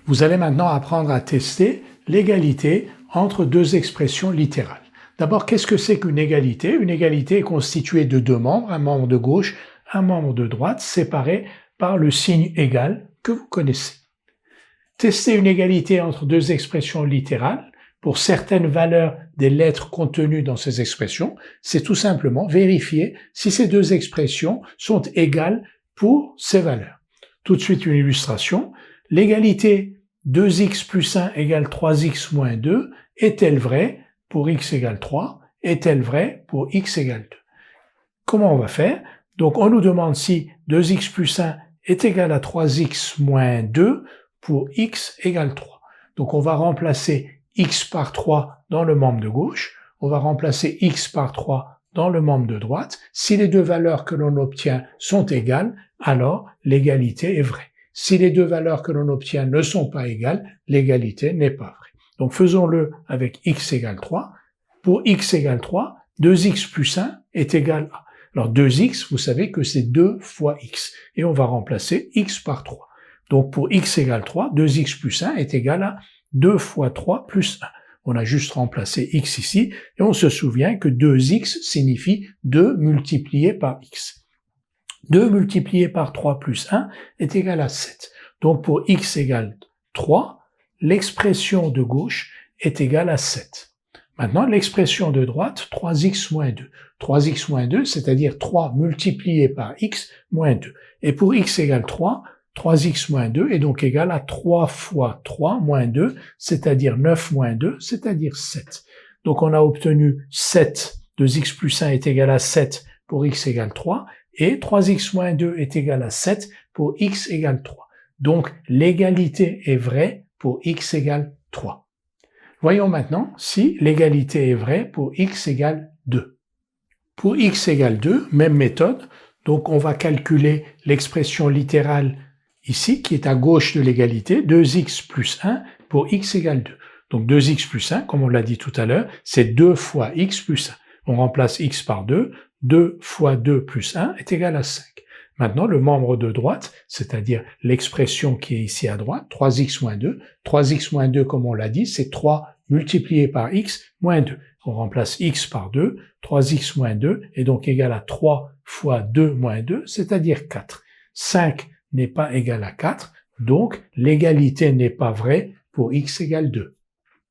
Vous allez maintenant apprendre à tester l'égalité entre deux expressions littérales. D'abord, qu'est-ce que c'est qu'une égalité? Une égalité est constituée de deux membres, un membre de gauche, un membre de droite, séparés par le signe égal que vous connaissez. Tester une égalité entre deux expressions littérales pour certaines valeurs des lettres contenues dans ces expressions, c'est tout simplement vérifier si ces deux expressions sont égales pour ces valeurs. Tout de suite une illustration. L'égalité 2x plus 1 égale 3x moins 2 est-elle vraie pour x égale 3? Est-elle vraie pour x égale 2? Comment on va faire? Donc on nous demande si 2x plus 1 est égal à 3x moins 2 pour x égale 3. Donc on va remplacer x par 3 dans le membre de gauche, on va remplacer x par 3 dans le membre de droite. Si les deux valeurs que l'on obtient sont égales, alors l'égalité est vraie. Si les deux valeurs que l'on obtient ne sont pas égales, l'égalité n'est pas vraie. Donc faisons-le avec x égale 3. Pour x égale 3, 2x plus 1 est égal à. Alors 2x, vous savez que c'est 2 fois x. Et on va remplacer x par 3. Donc pour x égale 3, 2x plus 1 est égal à 2 fois 3 plus 1. On a juste remplacé x ici, et on se souvient que 2x signifie 2 multiplié par x. 2 multiplié par 3 plus 1 est égal à 7. Donc pour x égale 3, l'expression de gauche est égale à 7. Maintenant, l'expression de droite, 3x moins 2. 3x moins 2, c'est-à-dire 3 multiplié par x moins 2. Et pour x égale 3, 3x moins 2 est donc égal à 3 fois 3 moins 2, c'est-à-dire 9 moins 2, c'est-à-dire 7. Donc on a obtenu 7, 2x plus 1 est égal à 7 pour x égale 3, et 3x moins 2 est égal à 7 pour x égale 3. Donc l'égalité est vraie pour x égale 3. Voyons maintenant si l'égalité est vraie pour x égale 2. Pour x égale 2, même méthode, donc on va calculer l'expression littérale ici, qui est à gauche de l'égalité, 2x plus 1 pour x égale 2. Donc 2x plus 1, comme on l'a dit tout à l'heure, c'est 2 fois x plus 1. On remplace x par 2, 2 fois 2 plus 1 est égal à 5. Maintenant, le membre de droite, c'est-à-dire l'expression qui est ici à droite, 3x moins 2. 3x moins 2, comme on l'a dit, c'est 3 multiplié par x moins 2. On remplace x par 2, 3x moins 2 est donc égal à 3 fois 2 moins 2, c'est-à-dire 4. 5 n'est pas égal à 4, donc l'égalité n'est pas vraie pour x égale 2.